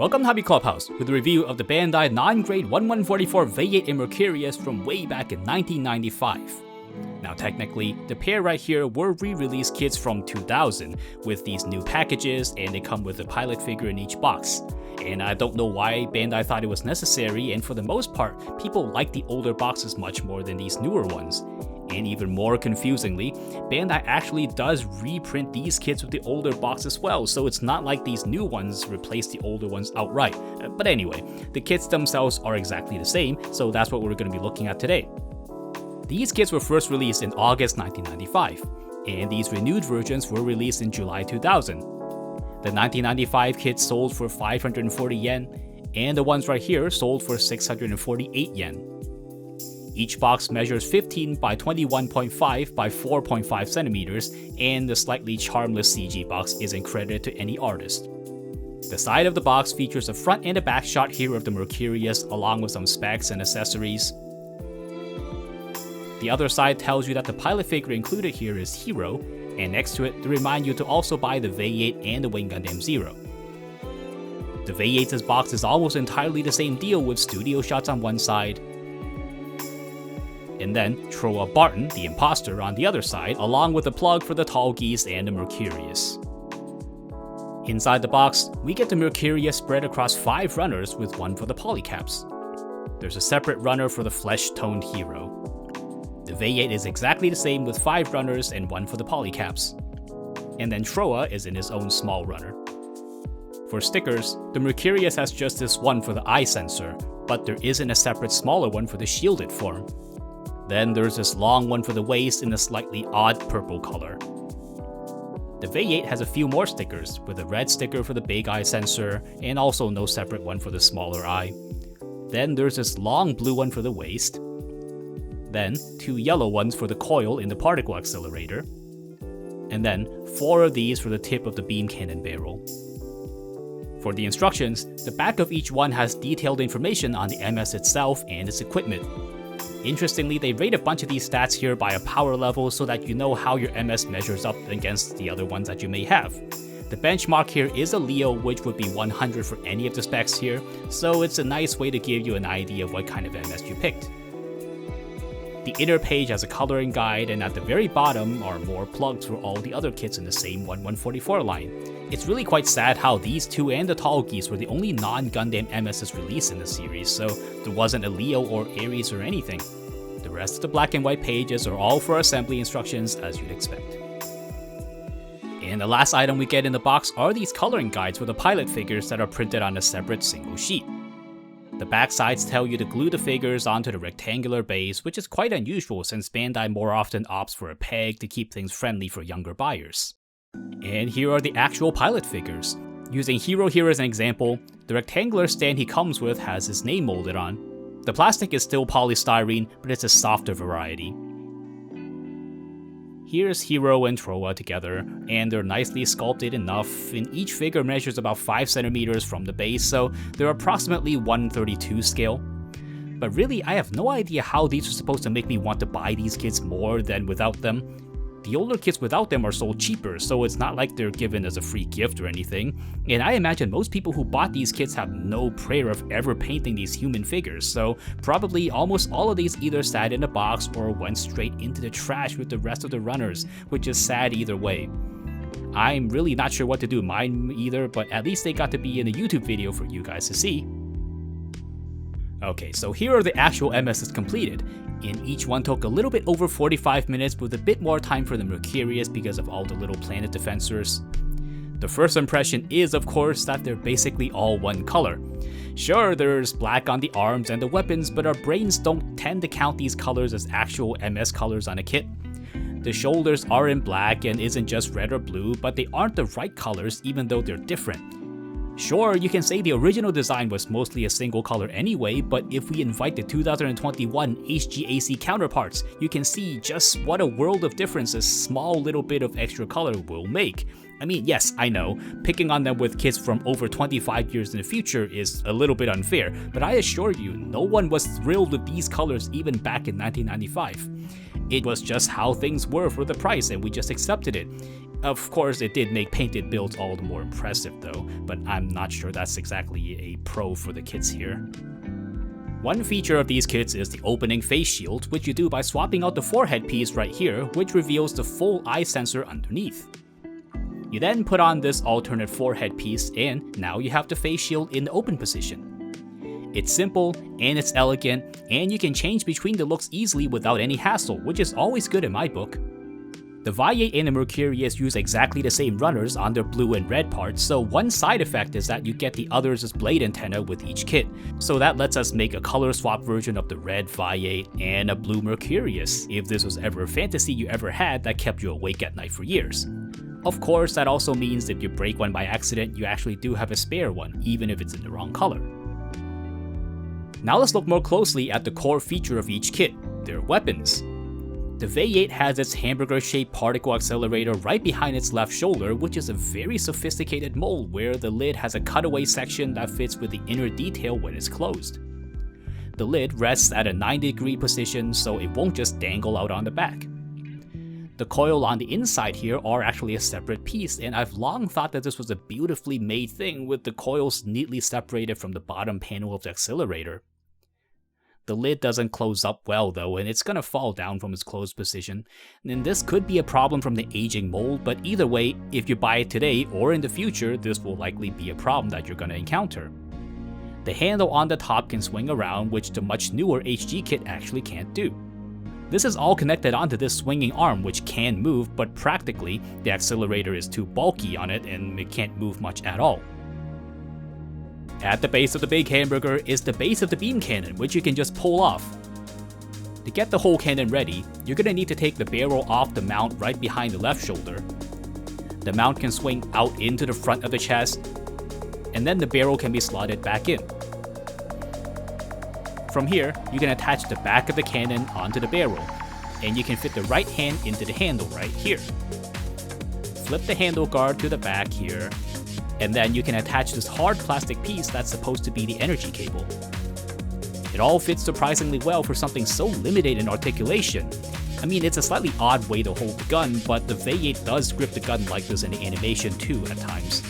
Welcome to Hobby Clubhouse with a review of the Bandai non-grade 1144 Vayeate and Mercurius from way back in 1995. Now technically, the pair right here were re-release kits from 2000 with these new packages, and they come with a pilot figure in each box. And I don't know why Bandai thought it was necessary, and for the most part, people like the older boxes much more than these newer ones. And even more confusingly, Bandai actually does reprint these kits with the older box as well, so it's not like these new ones replace the older ones outright. But anyway, the kits themselves are exactly the same, so that's what we're going to be looking at today. These kits were first released in August 1995, and these renewed versions were released in July 2000. The 1995 kits sold for 540 yen, and the ones right here sold for 648 yen. Each box measures 15 by 21.5 by 4.5 centimeters, and the slightly charmless CG box isn't credited to any artist. The side of the box features a front and a back shot here of the Mercurius along with some specs and accessories. The other side tells you that the pilot figure included here is Hero, and next to it to remind you to also buy the Vayeate and the Wing Gundam Zero. The Vayeate's box is almost entirely the same deal with studio shots on one side, and then Troa Barton, the imposter, on the other side, along with a plug for the Tall Geese and the Mercurius. Inside the box, we get the Mercurius spread across 5 runners with one for the polycaps. There's a separate runner for the flesh-toned hero. The Vayeate is exactly the same with 5 runners and one for the polycaps. And then Troa is in his own small runner. For stickers, the Mercurius has just this one for the eye sensor, but there isn't a separate smaller one for the shielded form. Then there's this long one for the waist in a slightly odd purple color. The Vayeate has a few more stickers, with a red sticker for the big eye sensor, and also no separate one for the smaller eye. Then there's this long blue one for the waist. Then 2 yellow ones for the coil in the particle accelerator. And then 4 of these for the tip of the beam cannon barrel. For the instructions, the back of each one has detailed information on the MS itself and its equipment. Interestingly, they rate a bunch of these stats here by a power level so that you know how your MS measures up against the other ones that you may have. The benchmark here is a Leo, which would be 100 for any of the specs here, so it's a nice way to give you an idea of what kind of MS you picked. The inner page has a coloring guide, and at the very bottom are more plugs for all the other kits in the same 1144 line. It's really quite sad how these two and the Tall Geese were the only non-Gundam MSs released in the series, so there wasn't a Leo or Ares or anything. The rest of the black and white pages are all for assembly instructions as you'd expect. And the last item we get in the box are these coloring guides for the pilot figures that are printed on a separate single sheet. The back sides tell you to glue the figures onto the rectangular base, which is quite unusual since Bandai more often opts for a peg to keep things friendly for younger buyers. And here are the actual pilot figures. Using Hero here as an example, the rectangular stand he comes with has his name molded on. The plastic is still polystyrene, but it's a softer variety. Here's Hero and Troa together, and they're nicely sculpted enough, and each figure measures about 5 centimeters from the base, so they're approximately 1/32 scale. But really, I have no idea how these are supposed to make me want to buy these kits more than without them. The older kits without them are sold cheaper, so it's not like they're given as a free gift or anything, and I imagine most people who bought these kits have no prayer of ever painting these human figures, so probably almost all of these either sat in a box or went straight into the trash with the rest of the runners, which is sad either way. I'm really not sure what to do with mine either, but at least they got to be in a YouTube video for you guys to see. Okay, so here are the actual MSs completed, and each one took a little bit over 45 minutes with a bit more time for the Mercurius because of all the little planet defensors. The first impression is, of course, that they're basically all one color. Sure, there's black on the arms and the weapons, but our brains don't tend to count these colors as actual MS colors on a kit. The shoulders are in black and isn't just red or blue, but they aren't the right colors even though they're different. Sure, you can say the original design was mostly a single color anyway, but if we invite the 2021 HGAC counterparts, you can see just what a world of difference a small little bit of extra color will make. I mean, yes, I know, picking on them with kits from over 25 years in the future is a little bit unfair, but I assure you, no one was thrilled with these colors even back in 1995. It was just how things were for the price and we just accepted it. Of course, it did make painted builds all the more impressive though, but I'm not sure that's exactly a pro for the kits here. One feature of these kits is the opening face shield, which you do by swapping out the forehead piece right here, which reveals the full eye sensor underneath. You then put on this alternate forehead piece and now you have the face shield in the open position. It's simple and it's elegant, and you can change between the looks easily without any hassle, which is always good in my book. The Vayeate and the Mercurius use exactly the same runners on their blue and red parts, so one side effect is that you get the others' blade antenna with each kit, so that lets us make a color swap version of the red Vayeate and a blue Mercurius, if this was ever a fantasy you ever had that kept you awake at night for years. Of course, that also means if you break one by accident, you actually do have a spare one, even if it's in the wrong color. Now let's look more closely at the core feature of each kit, their weapons. The Vayeate has its hamburger-shaped particle accelerator right behind its left shoulder, which is a very sophisticated mold where the lid has a cutaway section that fits with the inner detail when it's closed. The lid rests at a 90-degree position so it won't just dangle out on the back. The coil on the inside here are actually a separate piece, and I've long thought that this was a beautifully made thing with the coils neatly separated from the bottom panel of the accelerator. The lid doesn't close up well though, and it's gonna fall down from its closed position, and this could be a problem from the aging mold, but either way, if you buy it today or in the future, this will likely be a problem that you're gonna encounter. The handle on the top can swing around, which the much newer HG kit actually can't do. This is all connected onto this swinging arm, which can move, but practically, the accelerator is too bulky on it and it can't move much at all. At the base of the big hamburger is the base of the beam cannon, which you can just pull off. To get the whole cannon ready, you're gonna need to take the barrel off the mount right behind the left shoulder. The mount can swing out into the front of the chest, and then the barrel can be slotted back in. From here, you can attach the back of the cannon onto the barrel, and you can fit the right hand into the handle right here. Flip the handle guard to the back here, and then you can attach this hard plastic piece that's supposed to be the energy cable. It all fits surprisingly well for something so limited in articulation. I mean, it's a slightly odd way to hold the gun, but the Vayeate does grip the gun like this in the animation too at times.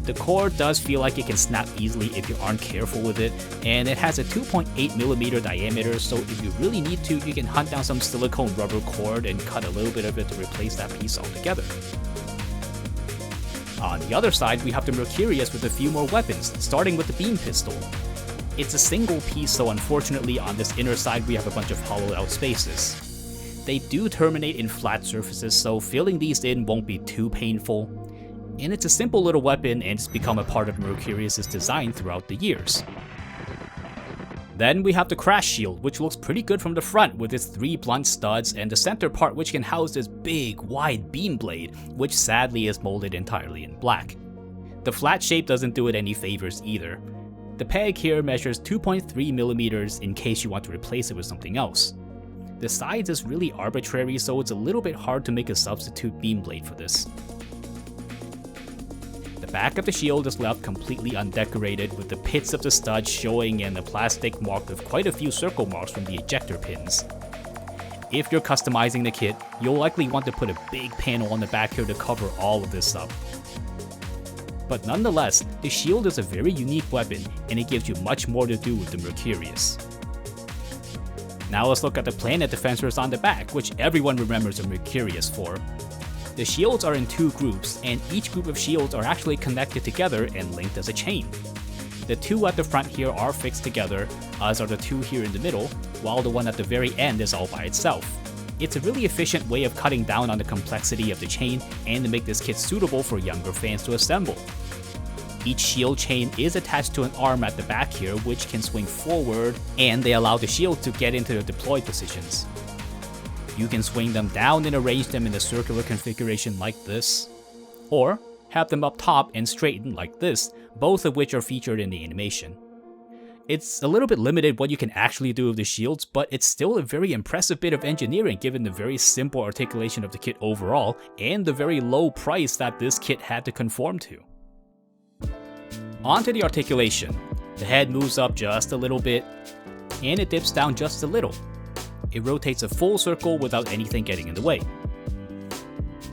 The core does feel like it can snap easily if you aren't careful with it, and it has a 2.8mm diameter, so if you really need to, you can hunt down some silicone rubber cord and cut a little bit of it to replace that piece altogether. On the other side, we have the Mercurius with a few more weapons, starting with the beam pistol. It's a single piece, so unfortunately on this inner side we have a bunch of hollowed out spaces. They do terminate in flat surfaces, so filling these in won't be too painful. And it's a simple little weapon, and it's become a part of Mercurius' design throughout the years. Then we have the crash shield, which looks pretty good from the front with its 3 blunt studs and the center part which can house this big, wide beam blade, which sadly is molded entirely in black. The flat shape doesn't do it any favors either. The peg here measures 2.3mm in case you want to replace it with something else. The size is really arbitrary, so it's a little bit hard to make a substitute beam blade for this. The back of the shield is left completely undecorated, with the pits of the studs showing and the plastic marked with quite a few circle marks from the ejector pins. If you're customizing the kit, you'll likely want to put a big panel on the back here to cover all of this up. But nonetheless, the shield is a very unique weapon, and it gives you much more to do with the Mercurius. Now let's look at the planet defensors on the back, which everyone remembers the Mercurius for. The shields are in 2 groups, and each group of shields are actually connected together and linked as a chain. The 2 at the front here are fixed together, as are the 2 here in the middle, while the one at the very end is all by itself. It's a really efficient way of cutting down on the complexity of the chain and to make this kit suitable for younger fans to assemble. Each shield chain is attached to an arm at the back here which can swing forward, and they allow the shield to get into the deployed positions. You can swing them down and arrange them in a circular configuration like this, or have them up top and straighten like this, both of which are featured in the animation. It's a little bit limited what you can actually do with the shields, but it's still a very impressive bit of engineering given the very simple articulation of the kit overall, and the very low price that this kit had to conform to. Onto the articulation. The head moves up just a little bit, and it dips down just a little. It rotates a full circle without anything getting in the way.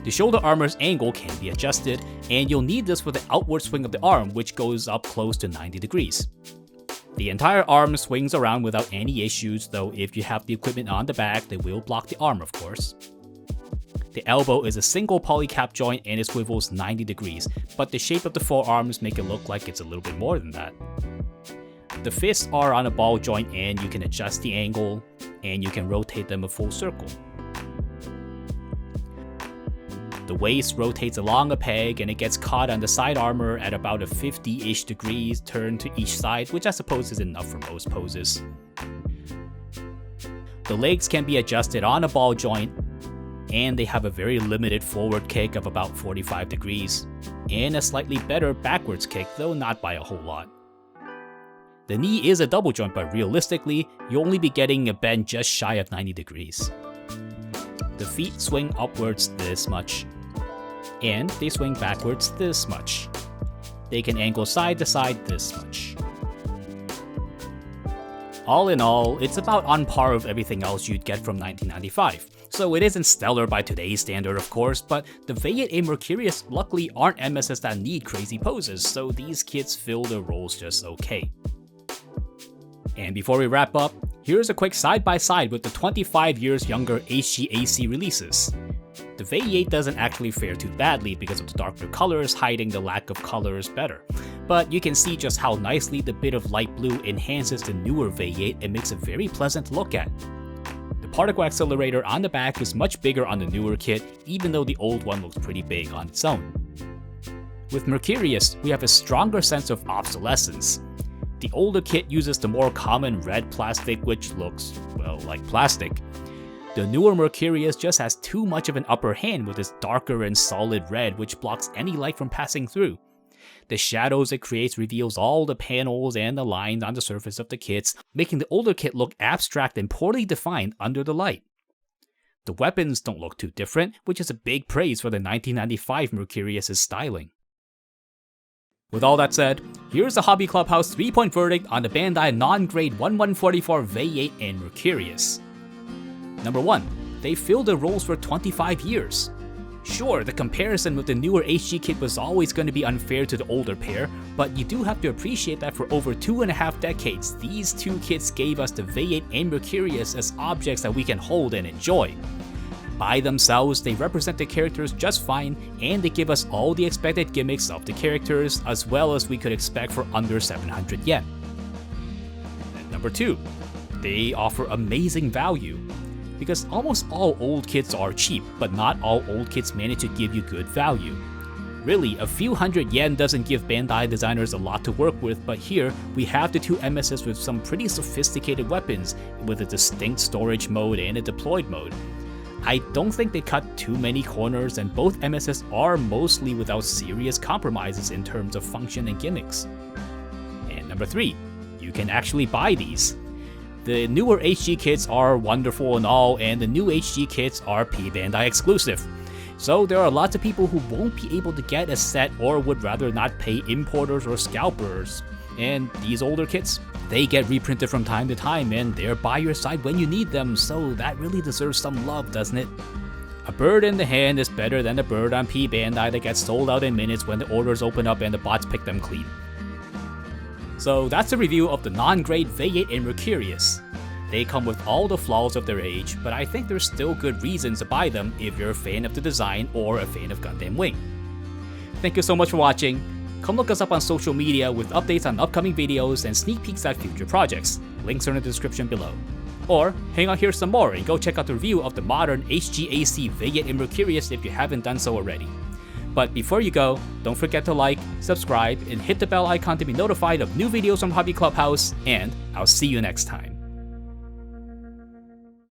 The shoulder armor's angle can be adjusted, and you'll need this for the outward swing of the arm, which goes up close to 90 degrees. The entire arm swings around without any issues, though if you have the equipment on the back, they will block the arm, of course. The elbow is a single polycap joint and it swivels 90 degrees, but the shape of the forearms make it look like it's a little bit more than that. The fists are on a ball joint and you can adjust the angle, and you can rotate them a full circle. The waist rotates along a peg and it gets caught on the side armor at about a 50-ish degrees turn to each side, which I suppose is enough for most poses. The legs can be adjusted on a ball joint, and they have a very limited forward kick of about 45 degrees, and a slightly better backwards kick, though not by a whole lot. The knee is a double joint, but realistically, you'll only be getting a bend just shy of 90 degrees. The feet swing upwards this much, and they swing backwards this much. They can angle side to side this much. All in all, it's about on par with everything else you'd get from 1995. So it isn't stellar by today's standard, of course, but the Vayeate and Mercurius luckily aren't MSs that need crazy poses, so these kids fill their roles just okay. And before we wrap up, here's a quick side-by-side with the 25 years younger HGAC releases. The Vayeate doesn't actually fare too badly because of the darker colors hiding the lack of colors better, but you can see just how nicely the bit of light blue enhances the newer Vayeate and makes a very pleasant look at. The particle accelerator on the back is much bigger on the newer kit, even though the old one looks pretty big on its own. With Mercurius, we have a stronger sense of obsolescence. The older kit uses the more common red plastic, which looks, well, like plastic. The newer Mercurius just has too much of an upper hand with its darker and solid red, which blocks any light from passing through. The shadows it creates reveals all the panels and the lines on the surface of the kits, making the older kit look abstract and poorly defined under the light. The weapons don't look too different, which is a big praise for the 1995 Mercurius' styling. With all that said, here's the Hobby Clubhouse 3-point verdict on the Bandai non-grade 1144 Vayeate and Mercurius. Number 1. They filled their roles for 25 years. Sure, the comparison with the newer HG kit was always going to be unfair to the older pair, but you do have to appreciate that for over 2.5 decades, these two kits gave us the Vayeate and Mercurius as objects that we can hold and enjoy. By themselves, they represent the characters just fine, and they give us all the expected gimmicks of the characters, as well as we could expect for under 700 yen. And number 2, they offer amazing value. Because almost all old kits are cheap, but not all old kits manage to give you good value. Really, a few hundred yen doesn't give Bandai designers a lot to work with, but here we have the two MSs with some pretty sophisticated weapons, with a distinct storage mode and a deployed mode. I don't think they cut too many corners, and both MSs are mostly without serious compromises in terms of function and gimmicks. And number 3, you can actually buy these. The newer HG kits are wonderful and all, and the new HG kits are P Bandai exclusive. So there are lots of people who won't be able to get a set or would rather not pay importers or scalpers. And these older kits, they get reprinted from time to time and they're by your side when you need them, so that really deserves some love, doesn't it? A bird in the hand is better than a bird on P Bandai that gets sold out in minutes when the orders open up and the bots pick them clean. So that's a review of the non-grade Vayeate and Mercurius. They come with all the flaws of their age, but I think there's still good reasons to buy them if you're a fan of the design or a fan of Gundam Wing. Thank you so much for watching. Come look us up on social media with updates on upcoming videos and sneak peeks at future projects. Links are in the description below. Or hang out here some more and go check out the review of the modern HGAC Vayeate and Mercurius if you haven't done so already. But before you go, don't forget to like, subscribe, and hit the bell icon to be notified of new videos from Hobby Clubhouse, and I'll see you next time.